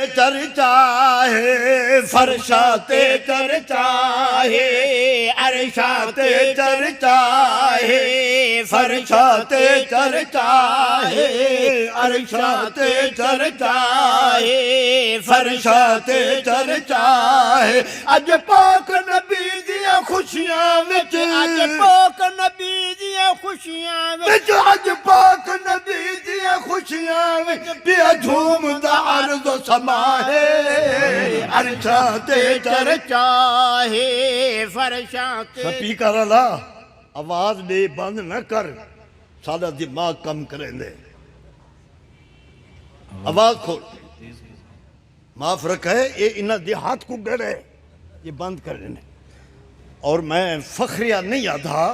चर्चा है फरशाते चर्चा है अरशाते चर्चा है फरशाते चर्चा है अरशाते चर्चा है फरशाते चर्चा है अज पाक नबी दियां खुशियां विच अज पाक नबी दियां खुशियां विच अज पाक नबी दियां खुशियां विच पिया झूमदा अर्ज़ समाहे अरशाते चर्चा है फरशाते स्पीकर अला आवाज दे बंद न कर सादा दिमाग कम करेंदे आवाज खोल माफ रखे ये इन्ना दे हाथ को गड़ है ये बंद कर देने और मैं फखरिया नहीं आधा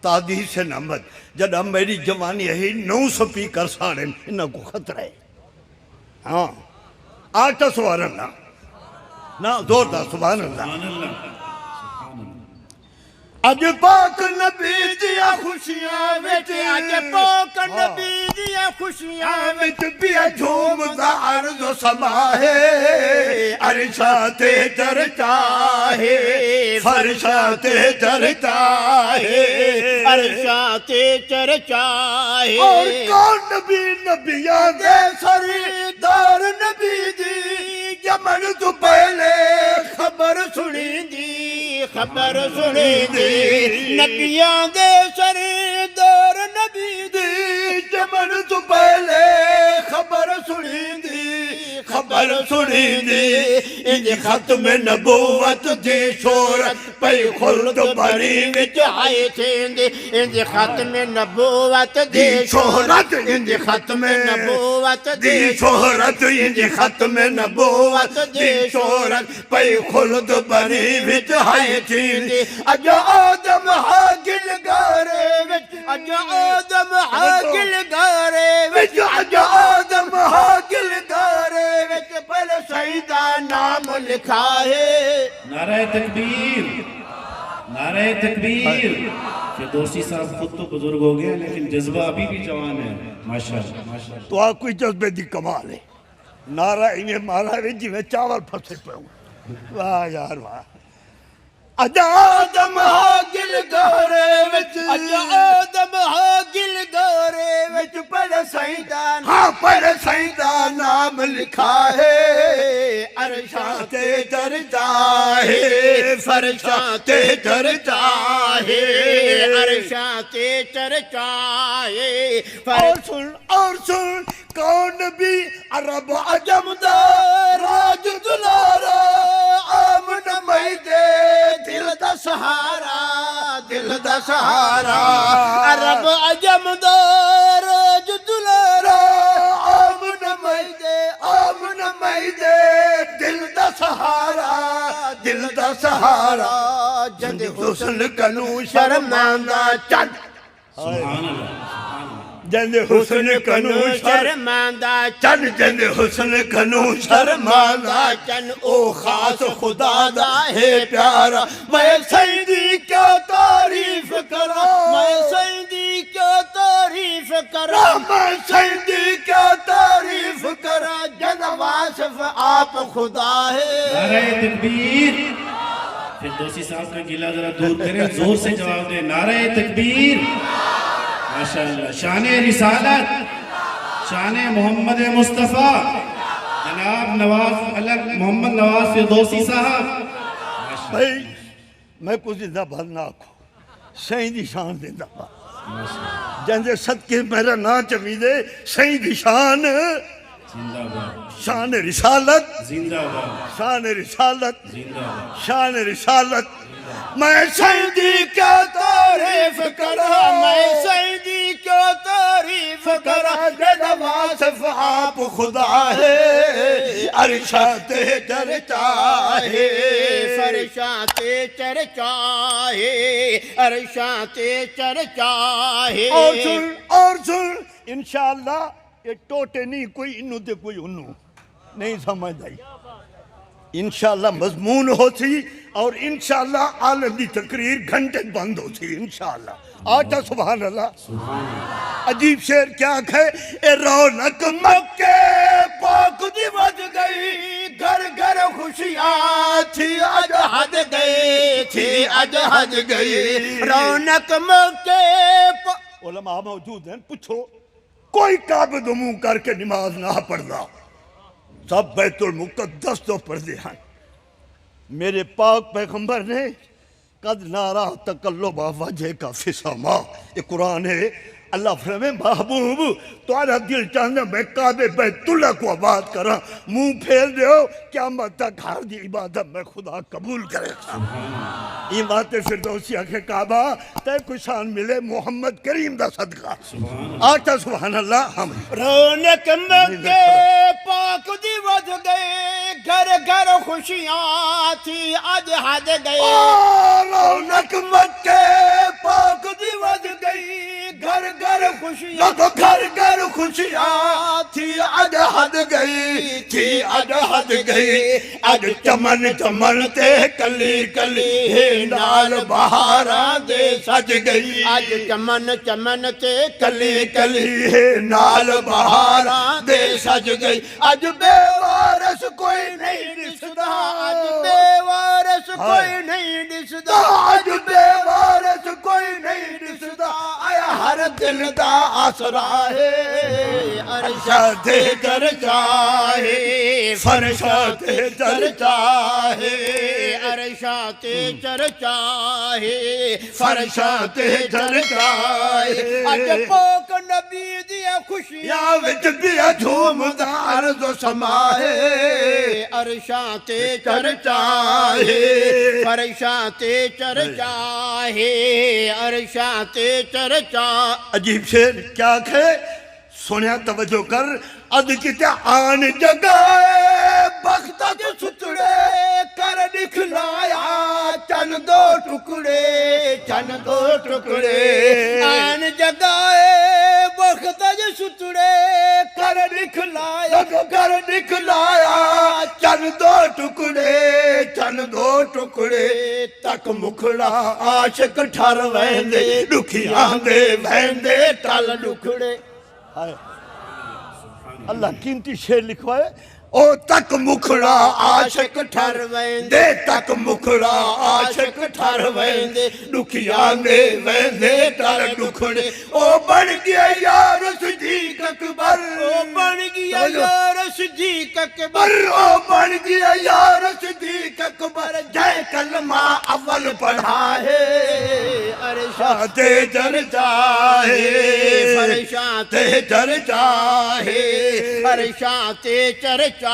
तादी से नमद जब मेरी जवानी है 9 स्पीकर साड़े इन्ना को खतरा है हाँ आटा सुभान अल्लाह ना जोरदार सुभान अल्लाह अज पाक नबी दिया खुशियां विच अज पाक नबी दिया खुशियां विच पिया झूमदा अर्ज़ समाहे अरशाते चर्चा है फरशाते चर्चा है अरशाते चर्चा है और कौन नबी नबियां दे सरदार नबी दी जमन तो पहले खबर सुनी दी खबर सुनी दी नबियां दे सरदार नबी दी जमन तो पहले खबर सुनी दी खबर सुनी दी इंज खत्म नबूवत दी शोहरत पई खुल्द बरी विच आए थेंदे इंज खत्म नबूवत दी शोहरत इंज खत्म नबूवत दी शोहरत इंज खत्म नबूवत दी शोहरत पई खुल्द बरी विच आए थेंदे अज आदम हागिल गारे विच अज आदम हागिल गारे विच अज आदम हागिल गारे विच पहले सईदा नाम लिखा है नारे तकबीर नारे तकबीर फिरदौसी साहब खुद तो बुजुर्ग हो गए लेकिन जज्बा अभी भी जवान है माशाअल्लाह माशाअल्लाह तो आ कोई जज्बे दी कमाल है नारा इन्हें मारा वे जिवें चावल फसे पे वाह यार वाह अज आदम हागिल गारे विच अज आदम हागिल गारे विच पहले सईदा हाँ पहले सईदा नाम लिखा है अरशाते चर्चा है फरशाते चर्चा है अरशाते चर्चा है और सुन कौन भी अरब अजम दा राज दुलारा आमन मैदे दिल दा सहारा दिल दा सहारा अरब अजम दा राज दुलारा आमन मैदे दिल दा सहारा दिल दा सहारा जंद हुस्न कनू शर्मांदा चंद सुभान अल्लाह जंद हुस्न कनू शर्मांदा चन जंद हुस्न कनू शर्मांदा चन ओ खास खुदा दा है प्यारा मैं सईदी क्या तारीफ करा मैं सईदी क्या तारीफ करा मैं सईदी क्या तारीफ करा जन वासिफ आप खुदा है नारे तकबीर फिरदौसी साहब का गिला जरा दूर करें जोर से जवाब दें नारे तकबीर माशाअल्लाह शाने रिसालत शाने मोहम्मद मुस्तफ़ा जनाब नवाज अलग मोहम्मद नवाज फिरदौसी साहब भाई मैं कुछ जिंदा भर ना आखो सही दी शान देंदा जंदे सदके मेरा ना चवी दे सही दी शान जिंदाबाद शान रिसालत जिंदाबाद शान रिसालत जिंदाबाद शान रिसालत मैं सईदी क्या तारीफ करा मैं सईदी क्या तारीफ करा जन वासिफ आप खुदा है अरशाते चर्चा है फरशाते चर्चा है अरशाते चर्चा है और सुन इंशाअल्लाह ये टोटे नहीं कोई इन्नू ते कोई उन्नू नहीं समझ आई इंशाअल्लाह मजमून होती और इंशाअल्लाह आलम की तकरीर घंटे बंद होती इंशाअल्लाह आटा सुभान अल्लाह अजीब शेर क्या है ए रौनक मक्के पाक दी वज गई खुशियाँ थी अज हद गई थी अज हद गई। रौनक मौके उलमा मौजूद हैं, पूछो कोई काबिद मुंह करके नमाज ना पढ़दा, सब बैतुल मुकद्दस तो पढ़ते हैं। मेरे पाक पैगंबर ने कद नारा तकल्लुब वजह का फिसामा, ये कुरान है। अल्लाह फरमाए महबूब तुम्हारा दिल चाहता मैं काबे बैतुल्लाह को आबाद करा, मुंह फेर दो क़यामत तक हर दी इबादत में खुदा कबूल करेगा। ये बातें फिरदौसी आखे काबा तय कोई शान मिले मोहम्मद करीम दा सदका आटा सुभान अल्लाह। हम रौनक मौके पाक दी वध गए, घर घर खुशियाँ थी अज हद गए। रौनक मक्के पाक दी वध गई, घर घर खुशियाँ घर घर खुशियाँ थी अज हद गई थी अज हद गई। अज चमन चमन ते कली कली हे नाल बहारा दे सज गई। अज चमन चमन ते कली कली हे नाल बहारा दे सज गई। अज बेवारस कोई नहीं दिसदा, अज बेवारस कोई नहीं दिसदा। अज बेवारस कोई नहीं दिसदा, आया हर दिल दा आसरा है। अरशा ते चर्चा है, फरशा ते चर्चा है, अरशा ते चर्चा है, फरशा ते चर्चा है। अज पोक नबी दिया खुशियाँ या विच पिया झूमदा अर्ज़ समाए, अरशा ते चर्चा है, फरशा ते चर्चा है, अरशा ते चर्चा। अजीब शेर क्या खे सुनिया तवज्जो कर। अद किते आन जगाए बख्त के सुतड़े कर दिखलाया चन दो टुकड़े चन दो टुकड़े। आन जगाए बख्त जे सुतड़े कर दिखलाया चन दो टुकड़े चन दो टुकड़े। तक मुखड़ा आशिक ठर वेंदे दुखियां दे वेंदे टल दुखड़े। अल्लाह कीमती शेर लिखवाए। ओ तक मुखड़ा आशिक ठर वेंदे तक मुखड़ा आशिक ठर वेंदे दुखियां दे वेंदे टल दुखड़े। ओ बन गया यार सिद्दीक अकबर, ओ बन गया यार सिद्दीक अकबर, ओ बन गया यार सिद्दीक अकबर। जय कलमा अव्वल पढ़ा है, अरशा ते चर्चा है, फरशा ते चर्चा है, फरशा ते चर्चा है,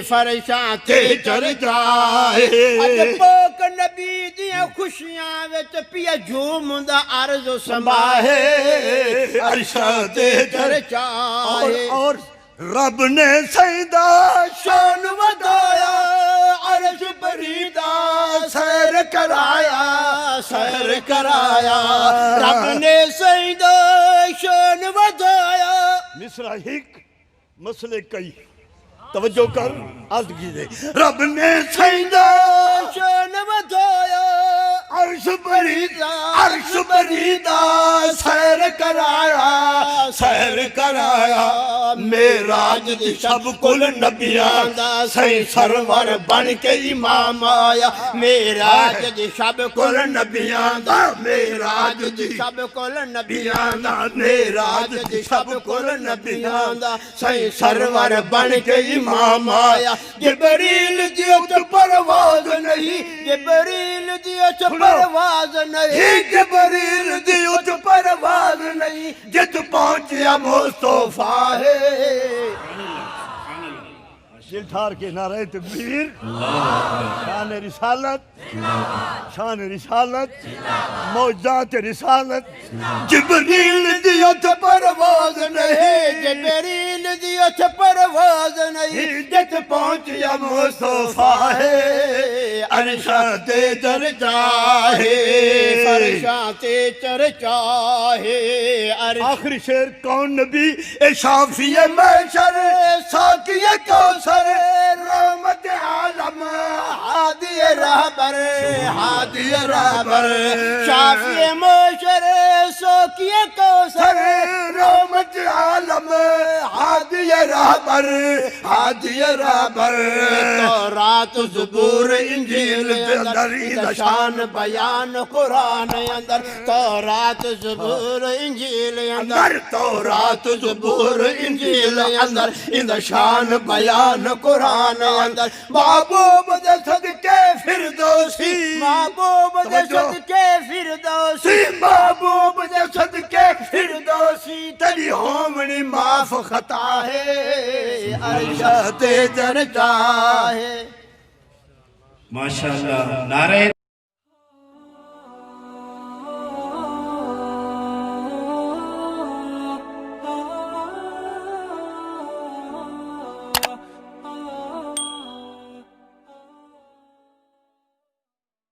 फरशा ते ते चर्चा है। अज पोक नबी दियां खुशियां विच पिया झूमदा अर्ज़ समाहे, अरशा ते चर्चा है। और रब ने सईदा शान वधाया अर्श बरीदा सैर कराया सैर कराया। रब ने सईदा शान वधाया। मिसरा हिक मसले कई तवज्जो कर अर्ज कीजिए। रब ने सईदा शान वधाया अर्श बरीदा सैर कराया सैर कराया। मेराज दी सब कुल नबियां दा सही सरवर बन के इमाम आया। मेराज दी सब कुल नबियां दा मेराज दी सब कुल नबियां नबियां दा मेराज दी सब कुल नबियां दा सही सरवर बन के इमाम आया। जिबरील दी उत परवाज़ नहीं, जिबरील दी उत परवाज़ नहीं, जिबरील दी उत परवाज़ नहीं। जित पहुंचिया मुस्तफा है। दिल ठार के नारे तकबीर। शान रिसालत शान रिसालत मौजात रिसालत। जिबरील दी उत परवाज़ नहीं, जिबरील दी उत परवाज़ नहीं। जित पहुंचिया मुस्तफा है। अरशा ते चर्चा है, फरशा ते चर्चा है। आखिरी शेर कौन नबी ए शाफिए महशर साकिए कौसर रहमत आलम हादी रहबर हादी रहबर। शाफिए महशर सो किए कौसर रहमत आलम हादी रहबर हादी रहबर तौरात ज़बूर इंजील अंदर इंदा शान बयान कुरान अंदर तौरात ज़बूर इंजील अंदर तौरात ज़बूर इंजील अंदर इंदा शान बयान कुरान अंदर महबूब दे सदके फिरदौसी महबूब दे सदके फिरदौसी महबूब दे सदके फिरदौसी तेरी होमनी माफ खता है अर्शा ते जनता है माशाअल्लाह नारे